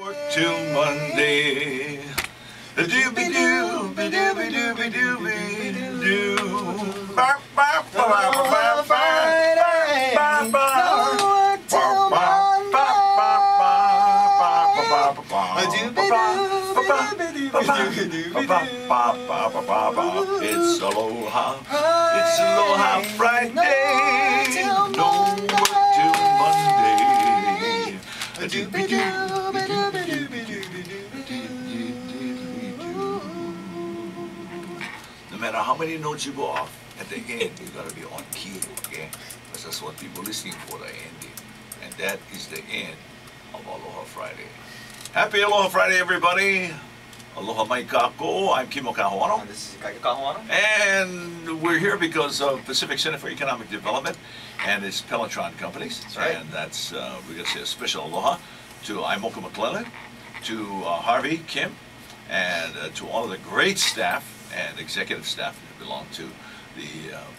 Till Monday. Doobie doo, be doobie doobie doobie doo. Ba ba ba ba ba ba ba ba. It's Aloha. It's Aloha Friday. No work till Monday. Doobie doo. No matter how many notes you go off, at the end you gotta be on key, okay? Because that's what people listening for, the ending. And that is the end of Aloha Friday. Happy Aloha Friday, everybody! Aloha mai kako. I'm Kimo Kahuano. And this is Kaika Kahuano. And we're here because of Pacific Center for Economic Development and its Pelotron companies. That's right. And that's, we're going to say a special aloha to Aimoka McClellan, to Harvey Kim, and to all of the great staff and executive staff that belong to the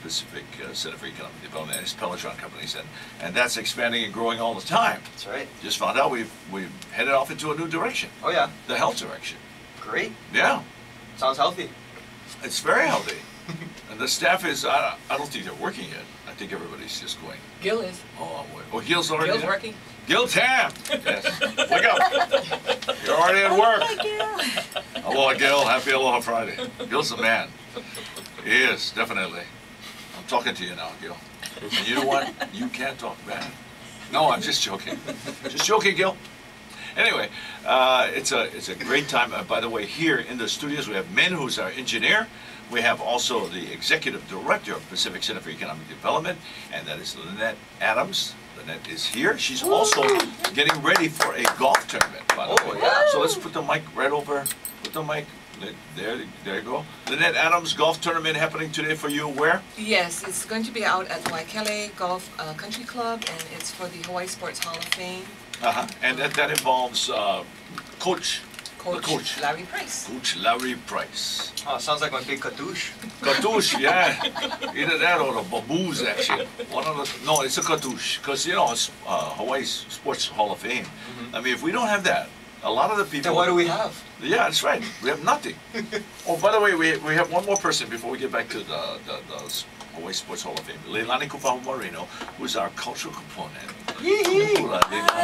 Pacific Center for Economic Development and its Pelotron companies. And that's expanding and growing all the time. That's right. Just found out we've headed off into a new direction. Oh yeah. The health direction. Great. Yeah. Sounds healthy. It's very healthy. And the staff is, I don't think they're working yet. I think everybody's just going. Gil is. Oh, Gil's already Gil's there? working. Gil Tam! Yes. Wake up! You're already at work. Aloha, Gil. Happy Aloha Friday. Gil's the man. He is, definitely. I'm talking to you now, Gil. And you know what? You can't talk bad. No, I'm just joking. Just joking, Gil. Anyway, it's a great time. By the way, here in the studios we have Min, who's our engineer. We have also the executive director of Pacific Center for Economic Development, and that is Lynette Adams. Lynette is here. She's also getting ready for a golf tournament, by the way. Yeah. So let's put the mic right over. Put the mic. There you go. Lynette Adams golf tournament happening today for you. Where? Yes, it's going to be out at Waikele Golf Country Club, and it's for the Hawaii Sports Hall of Fame. And that involves Coach Larry Price. Coach Larry Price. Oh, sounds like my big katouche. Katouche, yeah. Either that or the baboos, actually. No, it's a katouche. Because, you know, it's Hawaii Sports Hall of Fame. I mean, if we don't have that, a lot of the people... Then what do we have? Yeah, that's right. We have nothing. Oh, by the way, we have one more person before we get back to the Hawaii Sports Hall of Fame. Leilani Kupahu Marino, who's our cultural component. Yes.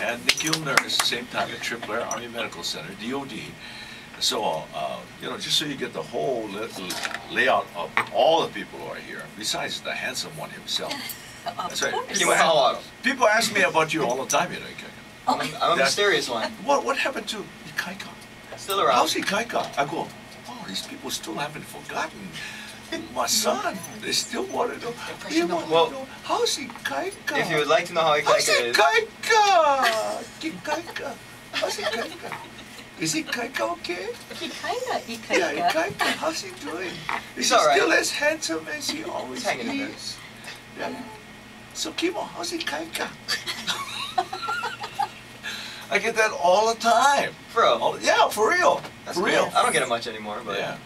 And Nikhil Nurse, same time at Triple Air Army Medical Center, DOD. So, you know, just so you get the whole layout of all the people who are here, besides the handsome one himself. That's right. People ask me about you all the time, you know, Ikaika. I'm a mysterious one. What happened to Ikaika? Still around. How's Ikaika? I go, oh, these people still haven't forgotten my son. They still want to know. They want to know, how's Ikaika? If you would like to know how How's Ikaika is. Ikaika? Ikaika. How's Ikaika? Is Ikaika okay? Ikaika. Yeah, Ikaika. How's he doing? Is he all right. still as handsome as he always He's hanging in there. is? Yeah. So Kimo, how's Ikaika? I get that all the time. Bro. Yeah, for real. That's for real. cool. I don't get it much anymore, but Yeah.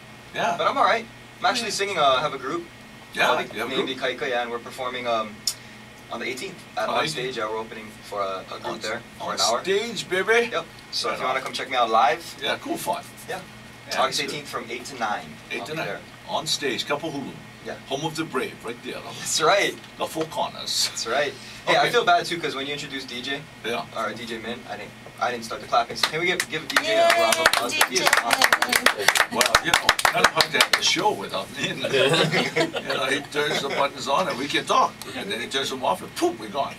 but I'm alright. I'm actually singing. Have a group. Yeah. Named Ikaika, yeah, and we're performing on the 18th at On Stage. Yeah, we're opening for a group there for an hour. On Stage, baby. Yep. So if you want to come check me out live. Yeah, cool fun. Yeah. Yeah, August 18th from 8 to 9. 8 to 9. On Stage, Kapahulu. Yeah. Home of the Brave, right there. That's right. The Four Corners. That's right. Hey, I feel bad too because when you introduced DJ, or DJ Min, I didn't start the clapping. So can we give DJ a round of applause? He is awesome. Well, you know, kind of hard to have the show without Min. You know, he turns the buttons on and we can talk, and then he turns them off and poof, we're gone.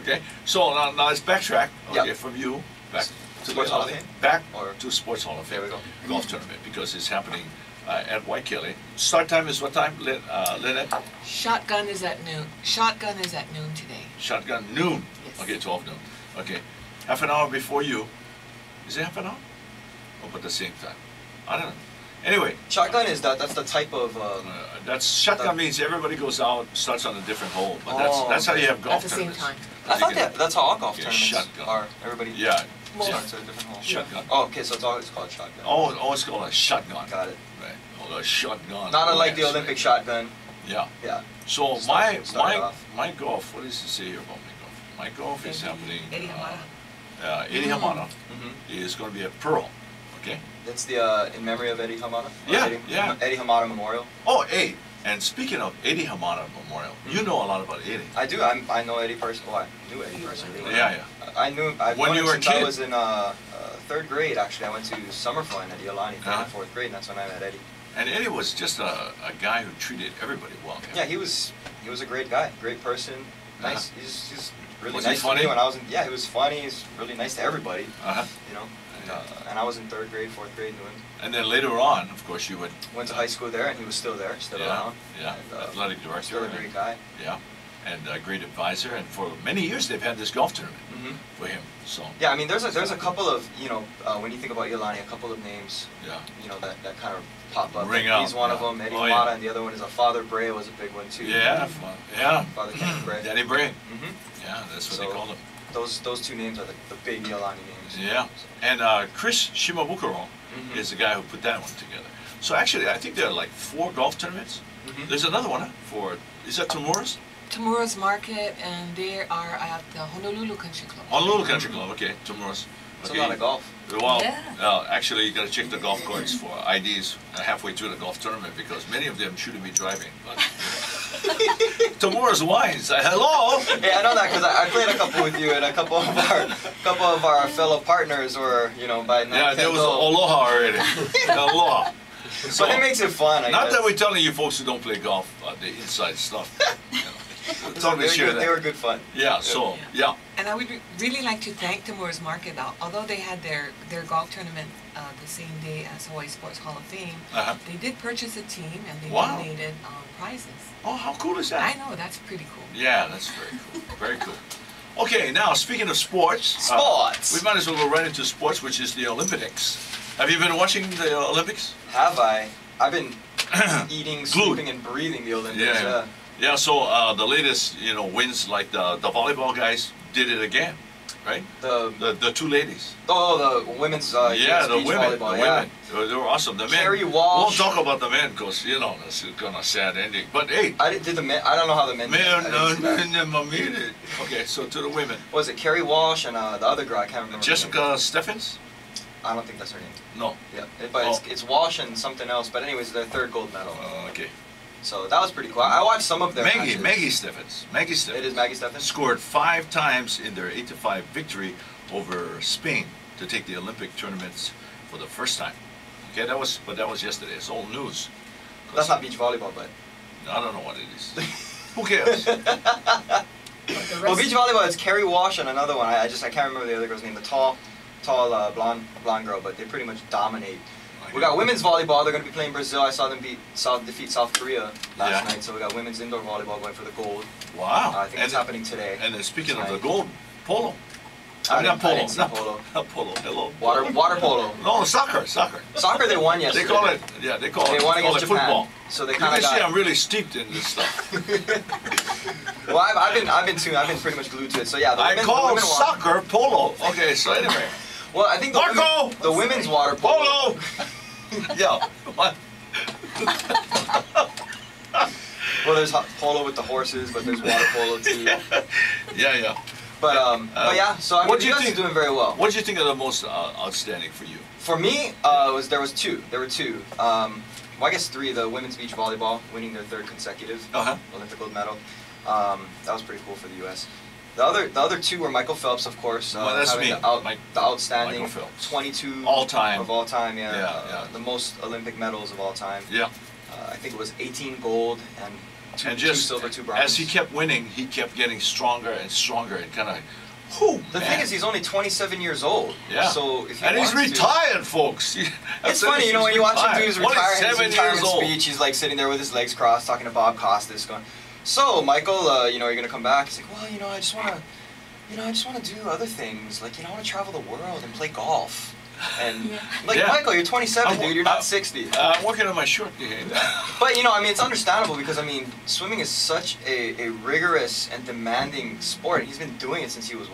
Okay. So now let's backtrack. Okay, from you back to Sports Hall of Fame. Back to Sports Hall of Fame. There we go. Golf tournament because it's happening at Waikele. Start time is what time, Lynette? Shotgun is at noon. Shotgun is at noon today. Shotgun noon. Yes. Okay, 12 noon. Okay, half an hour before you. Is it half an hour? Or at the same time? I don't know. Anyway. Shotgun is that's the type of. Shotgun means everybody goes out, starts on a different hole. But that's how you have golf at the same tournaments. time. I thought that's how all golf tournaments shotgun. are. Everybody starts at a different hole. Shotgun. Oh, okay, so it's always called shotgun. Oh, it's called a shotgun. Got it. Right. Oh, a shotgun. Not unlike the Olympic shotgun. Yeah. Yeah. So my golf. What does it say here about my golf? My golf is happening. Eddie Hamada is going to be a pearl. Okay. That's the in memory of Eddie Hamada. Yeah, Eddie Hamada Memorial. Oh, hey. And speaking of Eddie Hamada Memorial, you know a lot about Eddie. I do. I know Eddie personally. Well, I knew Eddie personally. Yeah. I've when known you him were since a kid? I was in 3rd grade. Actually, I went to summer fun at Iolani, 3rd and 4th grade, and that's when I met Eddie. And Eddie was just a guy who treated everybody well. Yeah, he was a great guy, great person, nice. He's really was nice he funny? to me when I was in. Yeah, he was funny. He's really nice to everybody. You know. Yeah. And I was in 3rd grade, 4th grade, knew him. And then later on, of course, you went to high school there, and he was still there, still around. Yeah, and, athletic director. Still a great guy. Yeah, and a great advisor. And for many years, they've had this golf tournament for him. So yeah, I mean, there's a couple of when you think about Iolani, a couple of names. Yeah. That kind of pop up. Ring out. He's one of them. Eddie Hamada, and the other one is Father Bray was a big one too. Yeah, Father Kenneth Bray. Daddy Bray. Yeah, that's what they called him. Those two names are the big Iolani names. Yeah, and Chris Shimabukuro is the guy who put that one together. So actually, I think there are like 4 golf tournaments. There's another one is that Tamura's? Tamura's Market, and they are at the Honolulu Country Club. Honolulu Country Club, okay, Tamura's. It's a lot of golf. Well, actually, you got to check the golf carts for IDs halfway through the golf tournament because many of them shouldn't be driving. But Tamura's Wines, hello. Hey, I know that because I played a couple with you and a couple of our fellow partners were by. Yeah, there was Aloha already. Aloha. So it makes it fun. Not that we're telling you folks who don't play golf the inside stuff. They were good fun. Yeah. So yeah. And I would really like to thank Tamura's Market, although they had their golf tournament the same day as Hawaii Sports Hall of Fame. They did purchase a team and they donated prizes. Oh, how cool is that? I know, that's pretty cool. Yeah, that's very cool. Very cool. Okay, now speaking of sports, we might as well go right into sports, which is the Olympics. Have you been watching the Olympics? Have I? I've been eating, sleeping, and breathing the Olympics. Yeah. So the latest, wins, like the volleyball guys did it again, right? The 2 ladies. Oh, the women's. The women. Volleyball, the women. They were awesome. The men. Carrie Walsh. Won't talk about the men because it's gonna sad ending. But hey. I don't know how the men. Never made it. Okay, so to the women. What was it Carrie Walsh and the other girl? I can't remember. Jessica Steffens? I don't think that's her name. No. Yeah, but it's Walsh and something else. But anyways, their 3rd gold medal. Okay. So that was pretty cool. I watched some of their matches. Maggie Steffens. It is Maggie Steffens. Scored 5 times in their 8-5 victory over Spain to take the Olympic tournaments for the first time. Okay, that was yesterday. It's old news. That's not beach volleyball, but I don't know what it is. Who cares? Well, beach volleyball, it's Carrie Walsh and another one. I can't remember the other girl's name. The tall blonde girl, but they pretty much dominate. We got women's volleyball. They're going to be playing Brazil. I saw them defeat South Korea last night. So we got women's indoor volleyball going for the gold. Wow! I think it's happening today. And then speaking of the gold, polo. Not polo. Not polo. Hello. Water polo. No, soccer. Soccer they won yesterday. They call it. Yeah, they call it. They won against Japan. Football. So they kind of. You can see I'm really steeped in this stuff. Well, I've been pretty much glued to it. So yeah, I call soccer polo. Okay, so anyway. Well, I think the women's water polo. Yeah. What? Well, there's polo with the horses, but there's water polo too. Yeah. But yeah, so I mean, the US is doing very well. What did you think of the most outstanding for you? For me, there were two. Well, I guess 3. The women's beach volleyball winning their 3rd consecutive Olympic gold medal. That was pretty cool for the U.S. The other 2 were Michael Phelps, of course. Well, that's having me. The outstanding 22 all time of all time. Yeah. The most Olympic medals of all time. Yeah. I think it was 18 gold and 2 silver, 2 bronze. As he kept winning, he kept getting stronger and stronger and kind of. The thing is, he's only 27 years old. Yeah. So if he and he's retired, folks. It's funny, when you watch him do his retirement old. speech, he's like sitting there with his legs crossed, talking to Bob Costas, going, "So, Michael, you're gonna come back?" He's like, "Well, I just wanna do other things. Like, I wanna travel the world and play golf." And Michael, you're 27, dude. You're not 60. I'm working on my short game. But I mean, it's understandable because swimming is such a rigorous and demanding sport. He's been doing it since he was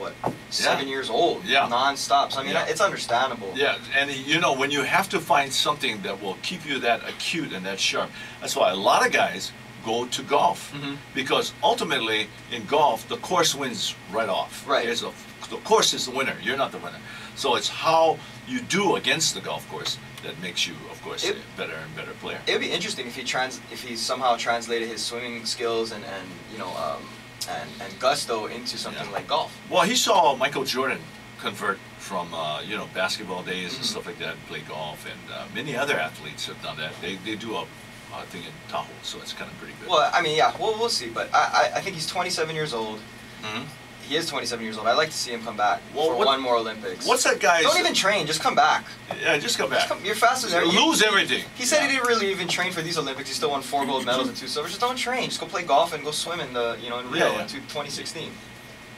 7 years old, non-stop. So I mean, it's understandable. Yeah, and when you have to find something that will keep you that acute and that sharp, that's why a lot of guys go to golf, because ultimately in golf the course wins right off. Right. The course is the winner. You're not the winner. So it's how you do against the golf course that makes you, of course, a better and better player. It would be interesting if he somehow translated his swimming skills and you know and gusto into something like golf. Well, he saw Michael Jordan convert from you know, basketball days and stuff like that and play golf, and many other athletes have done that. They do a thing in Tahoe, so it's kind of pretty good. Well, I mean, yeah, we'll see, but I think he's 27 years old. He is 27 years old. I'd like to see him come back for one more Olympics. What's that guy's... Don't even train, just come back. Yeah, just come back. You're faster than everything. Lose everything. He said he didn't really even train for these Olympics. He still won 4 gold medals and 2 silvers. Just don't train. Just go play golf and go swim in the, you know, in Rio in 2016.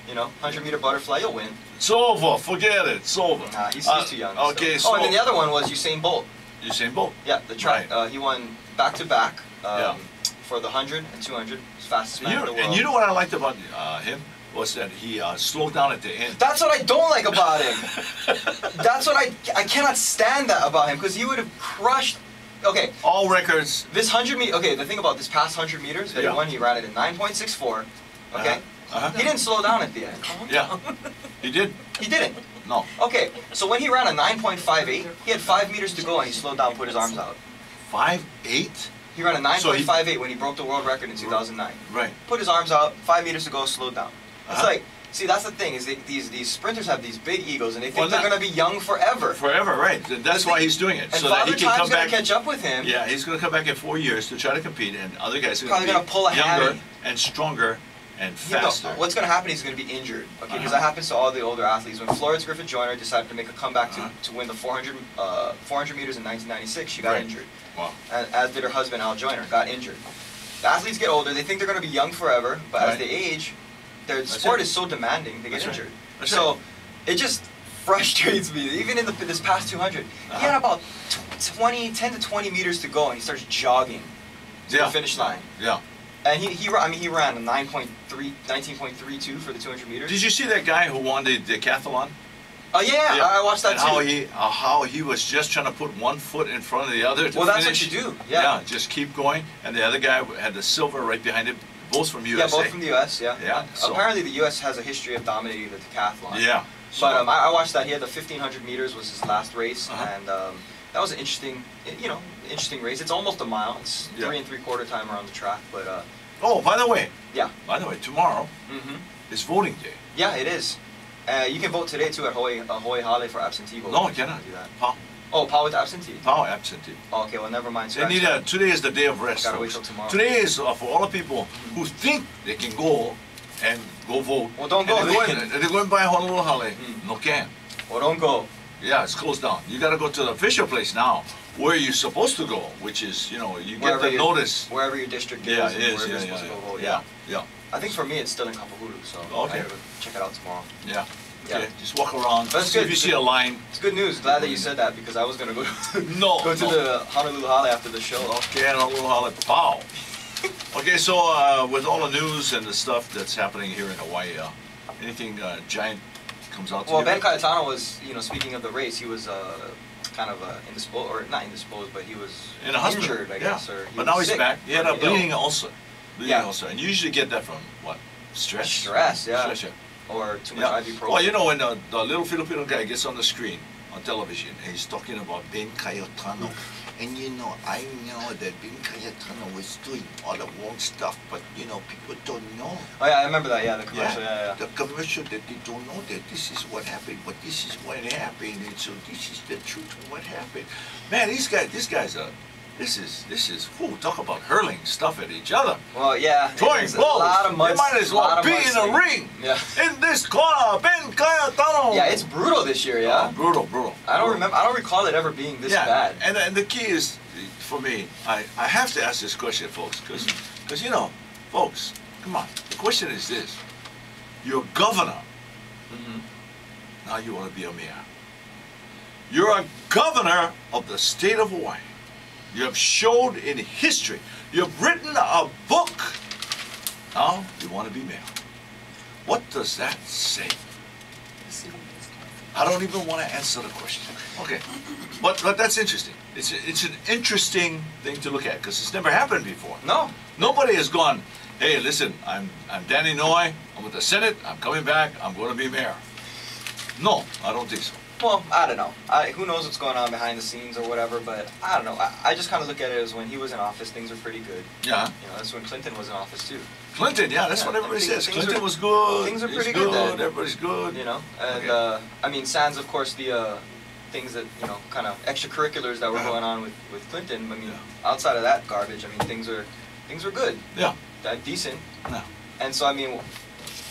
You know, 100-meter butterfly, you'll win. It's over. Forget it. It's over. Nah, he's too young. Okay, so. Oh, and then the other one was Usain Bolt. Usain Bolt? Yeah, the track. Right. He won back-to-back for the 100 and 200. Fastest man in the world. And you know what I liked about him? Was that he slowed down at the end. That's what I don't like about him. That's what I cannot stand that about him, because he would have crushed. Okay. All records. This 100 meter. Okay, the thing about this past 100 meters that he won, he ran it in 9.64. Okay. He didn't slow down at the end. Yeah. He did. He didn't. No. Okay, so when he ran a 9.58, he had 5 meters to go and he slowed down, put his arms out. 5.8? He ran a 9.58 when he broke the world record in 2009. Right. Put his arms out, 5 meters to go, slowed down. It's like, see, that's the thing, is these sprinters have these big egos, and they think they're going to be young forever. Forever, right. That's why he's doing it. And so Father that he can Time's come back. Going to catch up with him. Yeah, he's going to come back in 4 years to try to compete, and other guys are probably going to pull a younger hammy. And stronger and faster. You know, what's going to happen is he's going to be injured. Okay, because that happens to all the older athletes. When Florence Griffith Joyner decided to make a comeback to win the 400 meters in 1996, she got injured. Wow. As did her husband, Al Joyner, got injured. The athletes get older, they think they're going to be young forever, but as they age, their sport is so demanding, they get injured. So it just frustrates me. Even in this past 200, he had about 10 to 20 meters to go, and he starts jogging to the finish line. Yeah. And he ran a 19.32 for the 200 meters. Did you see that guy who won the decathlon? Oh yeah, I watched that and how he was just trying to put one foot in front of the other to that's finish. What you do. Yeah. Just keep going. And the other guy had the silver right behind him. Both from USA. Yeah, both from the US. Yeah. Yeah. Apparently, the US has a history of dominating the decathlon. Yeah. But I watched that. He had the 1500 meters was his last race, and that was an interesting, interesting race. It's almost a mile. It's 3 3/4 time around the track, but. Oh, by the way. Yeah. By the way, tomorrow is voting day. Yeah, it is. You can vote today too at Hawaii Hale for absentee voting. No, I cannot. Do that. How? Oh, POW with absentee. POW absentee. Oh, okay, well, never mind. They need today is the day of rest. Gotta wait till tomorrow. Today is for all the people who think they can go and go vote. Well, don't go. They're going by Honolulu Hale. No can. Well, don't go. Yeah, it's closed down. You got to go to the official place now, where you're supposed to go, which is, you get the notice. Wherever your district is. Yeah, it is. Wherever you're supposed to go vote. Yeah. I think for me it's still in Kapahulu, so I gotta go check it out tomorrow. Yeah. Okay. Just walk around. That's see good. if you see a line. It's good news. Glad that you said that, because I was gonna go. Go to the Honolulu Hale after the show. Okay, Honolulu Hale. POW. Okay, so with all the news and the stuff that's happening here in Hawaii, anything giant comes out to you? Well, Ben Cayetano was, speaking of the race, he was kind of indisposed, or not indisposed, but he was injured, I guess. Or but now he's back. He had a bleeding ulcer. Bleeding ulcer. And you usually get that from what? Stress? Stress, yeah. Stress, or too much ibuprofen. Well, when the little Filipino guy gets on the screen on television, and he's talking about Ben Cayetano, and I know that Ben Cayetano was doing all the wrong stuff, but people don't know. Oh yeah, I remember that. Yeah, the commercial. Yeah. The commercial that they don't know that this is what happened, but this is what happened, and so this is the truth of what happened. Man, these guys are. This is talk about hurling stuff at each other. Well, yeah. Throwing blows. A lot of they might as well be in a ring. Yeah. In this corner, Ben Cayetano. Yeah, it's brutal this year. Yeah. Oh, brutal. I don't recall it ever being this bad. And the key is, for me, I have to ask this question, folks, because folks, come on. The question is this: you're a governor. Now you want to be a mayor. You're a governor of the state of Hawaii. You have showed in history. You've written a book. Now you want to be mayor. What does that say? I don't even want to answer the question. Okay, but that's interesting. It's an interesting thing to look at because it's never happened before. No. Nobody has gone, hey, listen, I'm Danny Noy, I'm with the Senate, I'm coming back, I'm going to be mayor. No, I don't think so. Well, I don't know. Who knows what's going on behind the scenes or whatever, but I don't know. I just kind of look at it as when he was in office, things were pretty good. Yeah. You know, that's when Clinton was in office too. Clinton, yeah, that's what everybody says. Clinton was good. Things are pretty good. good. Everybody's good. You know, and I mean, sans of course the things that kind of extracurriculars that were going on with Clinton. I mean, outside of that garbage, I mean, things were good. Yeah. Decent. Yeah. And so I mean,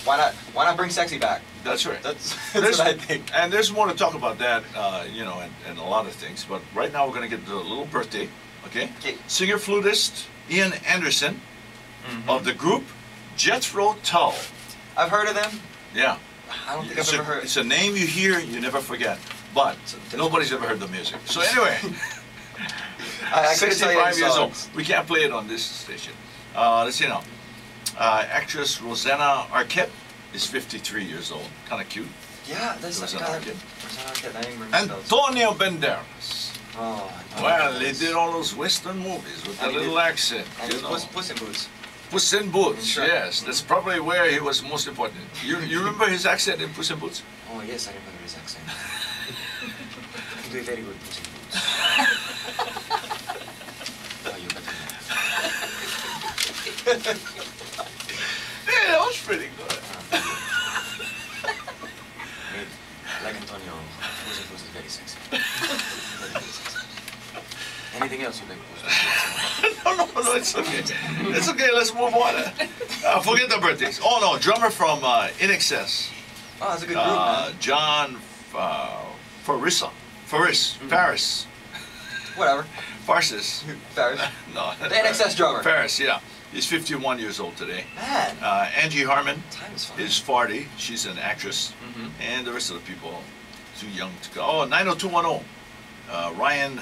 why not bring sexy back? That's right. That's what I think. And there's more to talk about that, and a lot of things. But right now we're going to get to a little birthday, okay? Singer flutist Ian Anderson of the group Jethro Tull. I've heard of them. Yeah. I don't think I've ever heard. It's a name you hear, you never forget. But nobody's ever heard the music. So anyway, I couldn't tell you 65 years old. songs. We can't play it on this station. Let's see now. Actress Rosanna Arquette is 53 years old. Kind of cute. Yeah, that's Rosanna Arquette. Rosanna Arquette. I didn't remember those. Antonio Banderas. Oh. Well, they did all those Western movies with that little accent. And you know. Puss in Boots. Puss in Boots, Sure. yes. That's probably where he was most important. You remember his accent in Puss in Boots? Oh yes, I remember his accent. He do a very good Puss in Boots. Oh, you better know. Yeah, that was pretty good. Like Antonio, Puss in Boots is very sexy. Very sexy. Anything else you like? No, it's okay. It's okay, let's move on. Forget the birthdays. Oh no, drummer from In Excess. Oh, that's a good group, man. John Faris. Faris. Whatever. Farsis. Faris. No. The NXS drummer. Faris, yeah. He's 51 years old today. Man. Angie Harmon Time is flying. is 40. She's an actress. And the rest of the people too young to go. Oh, 90210. Ryan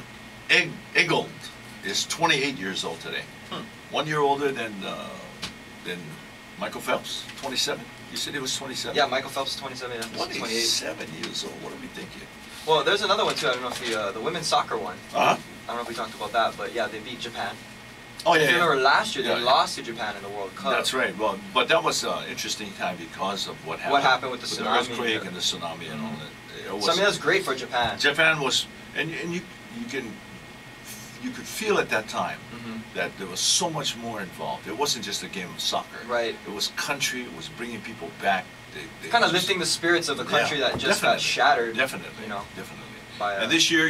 Eggold is 28 years old today. 1 year older than Michael Phelps, 27. You said he was 27? Yeah, Michael Phelps is 27. Yeah. 27 years old. What are we thinking? Well, there's another one too. I don't know if the women's soccer one. Uh-huh. I don't know if we talked about that, but yeah, they beat Japan. Oh yeah. If you remember last year, they Yeah. lost to Japan in the World Cup. That's right. Well, but that was an interesting time because of what happened. What happened with the tsunami? The earthquake and the tsunami and all that. It was, So I mean, that's great for Japan. Japan was, and you could feel at that time that there was so much more involved. It wasn't just a game of soccer. Right. It was country. It was bringing people back. They Kind of lifting the spirits of the country that just got shattered. Definitely. You know. Definitely. By, and this year,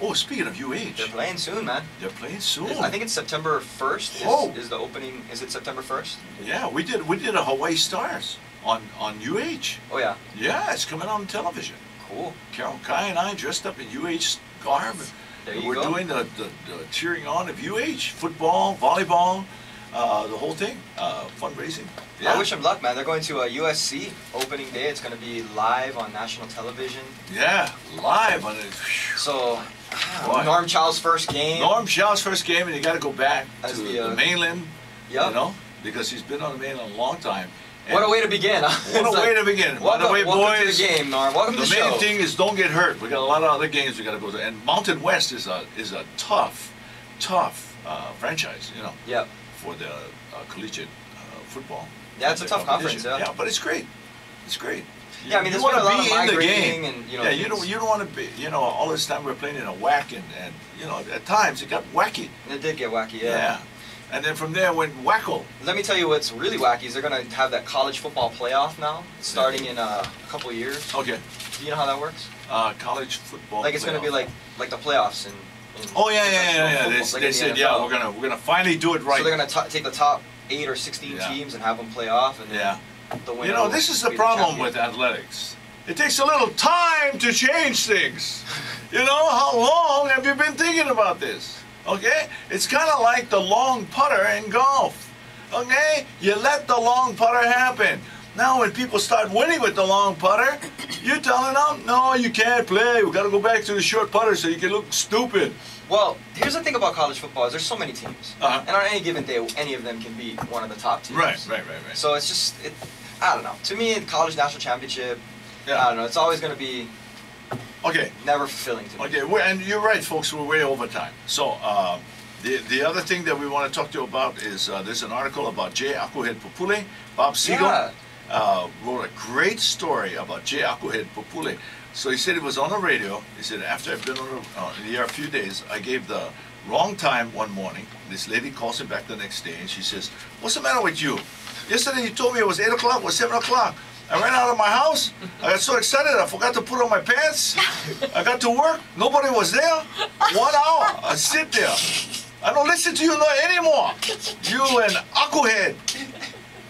oh, speaking of UH. They're playing soon, man. They're playing soon. I think it's September 1st is the opening. Is it September 1st? Yeah, we did a Hawaii Stars on UH. Oh yeah. Yeah, it's coming on television. Cool. Carol Kai and I dressed up in UH garb. There you We're go. doing the cheering on of UH, football, volleyball, the whole thing, fundraising. Yeah. I wish them luck, man. They're going to USC opening day. It's going to be live on national television. Yeah, live on it. So, Boy. Norm Chow's first game. Norm Chow's first game, and you got to go back As to the, the mainland. Yep. You know, because he's been on the mainland a long time. And What a way to begin, huh? What It's a way to begin. By Welcome, the way, welcome boys, to the game, Norm. Welcome to the the main show. thing is don't get hurt. We got a lot of other games we got to go to, and Mountain West is a tough franchise, you know, Yep. for the collegiate football. Yeah, it's a tough conference. Yeah. Yeah, but it's great. It's great. Yeah, I mean, you there's want been a to lot of be in the migrating game, and, you know, yeah, you things- don't want to be, you know, all this time we're playing in a whack, and you know, at times it got wacky. It did get wacky, Yeah. And then from there went wacko. Let me tell you what's really wacky is they're going to have that college football playoff now, starting in a couple of years. Okay. Do you know how that works? College football. Like it's going to be playoff. like the playoffs in Oh yeah. professional They, football, like they in the said, yeah, NFL. we're gonna finally do it right. So they're going to take the top 8 or 16 Yeah. teams and have them play off, and then Yeah. the winner You know, will this is be the problem champion. with athletics. It takes a little time to change things. You know, how long have you been thinking about this? Okay? It's kind of like the long putter in golf. Okay? You let the long putter happen. Now when people start winning with the long putter, you're telling them, no, you can't play. We got to go back to the short putter so you can look stupid. Well, here's the thing about college football is there's so many teams. Uh-huh. And on any given day, any of them can beat one of the top teams. Right. So it's just, I don't know. To me, the college national championship, I don't know. It's always going to be never fulfilling to me. Okay, and you're right, folks. We're way over time. So the other thing that we want to talk to you about is there's an article about J. Akuhed Pupule. Bob Siegel wrote a great story about J. Akuhed Pupule. So he said it was on the radio. He said, after I've been on the air a few days, I gave the wrong time one morning. This lady calls him back the next day and she says, what's the matter with you? Yesterday you told me it was 8 o'clock, it was 7 o'clock. I ran out of my house. I got so excited I forgot to put on my pants. I got to work. Nobody was there. 1 hour. I sit there. I don't listen to you anymore. You and Akuhed.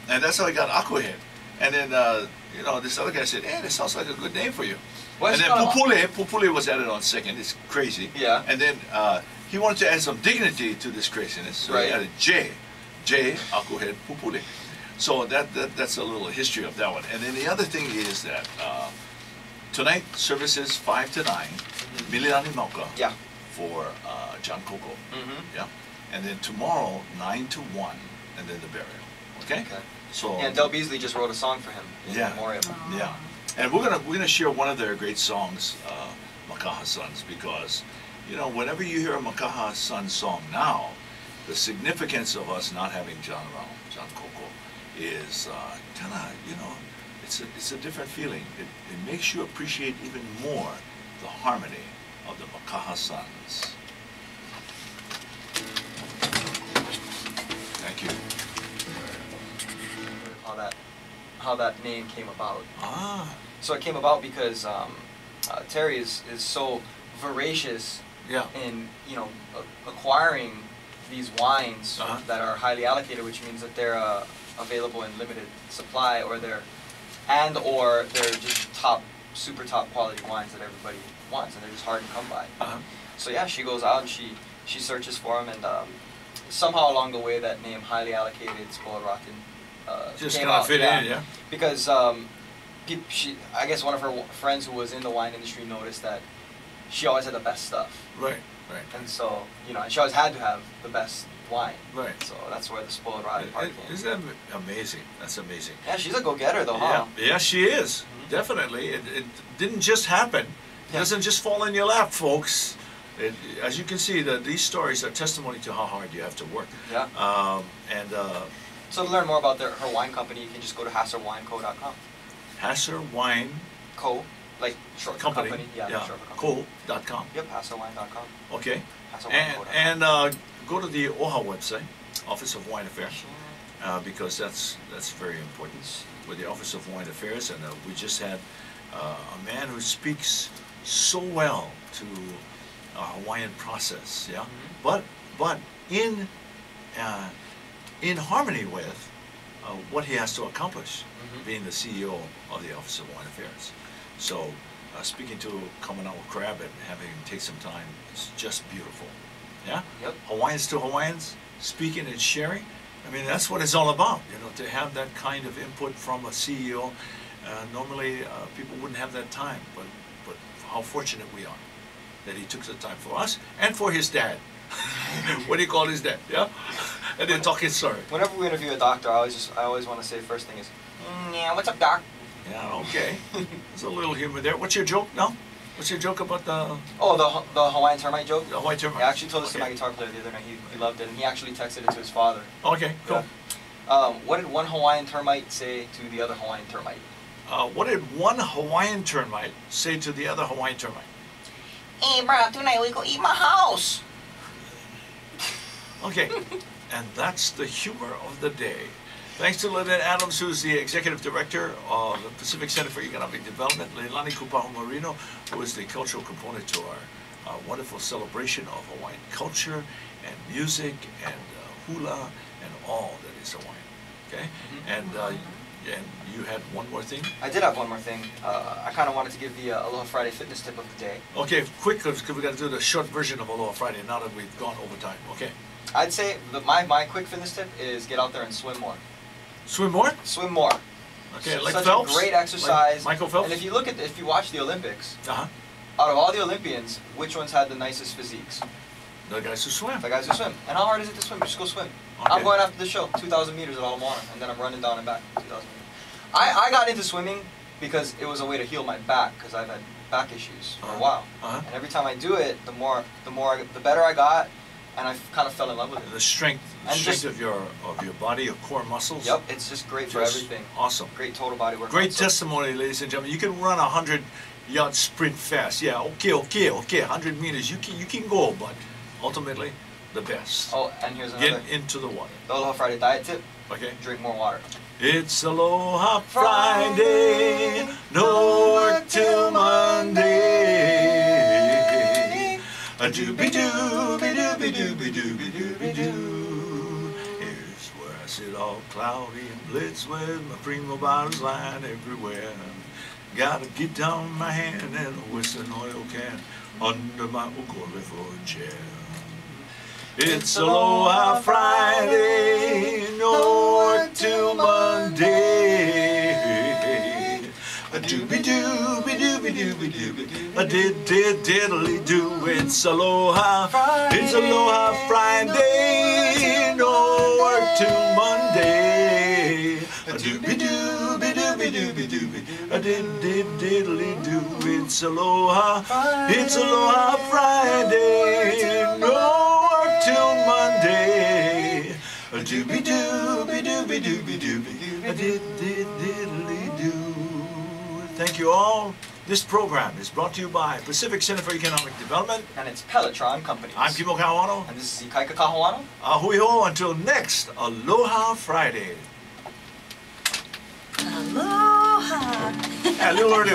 And that's how I got Akuhed. And then, you know, this other guy said, hey, that sounds like a good name for you. And then Pupule was added on second. It's crazy. Yeah. And then he wanted to add some dignity to this craziness. So he added J. Akuhed Pupule. So that's a little history of that one. And then the other thing is that tonight services 5 to 9, Mililani Mauka for John Coco. Yeah. And then tomorrow 9 to 1, and then the burial. Okay. So and Del Beasley just wrote a song for him in memoriam. Yeah. And we're gonna share one of their great songs, Makaha Sons, because you know whenever you hear a Makaha Sons song now, the significance of us not having John around, John Coco, is kind of, you know, it's a different feeling. It makes you appreciate even more the harmony of the Makaha Sons. Thank you. How that name came about. So it came about because Terry is so voracious in, you know, acquiring these wines that are highly allocated, which means that they're available in limited supply, or they're just super top quality wines that everybody wants, and they're just hard to come by. So yeah, she goes out and she searches for them, and somehow along the way that name, highly allocated, spoiled rotten, just came kind of out, fit in, because I guess one of her friends who was in the wine industry noticed that she always had the best stuff. Right. And so, you know, and she always had to have the best wine. Right. So that's where the spoiled rotten part came. Isn't that amazing? That's amazing. Yeah, she's a go-getter though, huh? Yeah, she is. Definitely. It didn't just happen. It doesn't just fall in your lap, folks. As you can see, these stories are testimony to how hard you have to work. Yeah. So to learn more about her wine company, you can just go to HasserWineCo.com. Hasser Wine Co. Like short company. Yeah. Short for company. Co.com. Yep, HasserWine.com. Okay. HasserWineCo.com. And go to the OHA website, Office of Wine Affairs, because that's very important with the Office of Wine Affairs. And we just had a man who speaks so well to Hawaiian process, but in harmony with what he has to accomplish, being the CEO of the Office of Wine Affairs. So speaking to Kamanao Crab and having him take some time is just beautiful. Yeah? Yep. Hawaiians to Hawaiians, speaking and sharing. I mean, that's what it's all about, you know, to have that kind of input from a CEO. Normally, people wouldn't have that time, but how fortunate we are that he took the time for us and for his dad. What do you call his dad? Yeah? And then talk his story. Whenever we interview a doctor, I always want to say first thing is, yeah, what's up, doc? Yeah, okay. There's a little humor there. What's your joke now? What's your joke about the... Oh, the Hawaiian termite joke? The Hawaiian termite. I actually told this to my guitar player the other night. He loved it, and he actually texted it to his father. Okay, cool. What did one Hawaiian termite say to the other Hawaiian termite? What did one Hawaiian termite say to the other Hawaiian termite? Hey, bro, tonight we go eat my house. Okay, and that's the humor of the day. Thanks to Lynette Adams, who's the Executive Director of the Pacific Center for Economic Development, Leilani Kupaho Marino, who is the cultural component to our wonderful celebration of Hawaiian culture and music and hula and all that is Hawaiian. Okay, and you had one more thing? I did have one more thing. I kind of wanted to give the Aloha Friday fitness tip of the day. Okay, quick, because we got to do the short version of Aloha Friday now that we've gone over time. Okay. I'd say my quick fitness tip is get out there and swim more. Swim more? Swim more. Okay, like such Phelps? a great exercise. Like Michael Phelps? And if you watch the Olympics, out of all the Olympians, which ones had the nicest physiques? The guys who swim. The guys who swim. And how hard is it to swim? Just go swim. Okay. I'm going after the show, 2,000 meters at Ala Moana, and then I'm running down and back 2,000 meters. I got into swimming because it was a way to heal my back, because I've had back issues for a while. And every time I do it, the better I got, and I kind of fell in love with it. The strength of your body, your core muscles. Yep, it's just great for everything. Awesome. Great total body work. Great testimony, ladies and gentlemen. You can run a 100-yard sprint fast. Yeah, okay. 100 meters, you can go, but ultimately, the best. Oh, and here's another. Get into the water. The Aloha Friday diet tip. Okay. Drink more water. It's Aloha Friday, no work till Monday. A doobie doobie doobie doobie doobie doobie doo. Here's where I sit all cloudy and blitz with my primo bottles lying everywhere. Got a guitar in my hand and a whistling oil can under my ukulele for a chair. It's Aloha Friday, no work till Monday. A doobie doobie doobie doobie doobie, a diddly doo. It's Aloha Friday, no work till Monday. A doobie doobie doobie doobie doobie, a diddly doo. It's Aloha Friday, no till Monday. A doobie doobie doobie doobie doobie, a diddly doo. Thank you all. This program is brought to you by Pacific Center for Economic Development. And it's Pelletron Companies. I'm Kimo Kawano. And this is Ikaika Kahuano. Ahui ho, until next Aloha Friday. Aloha. A little early.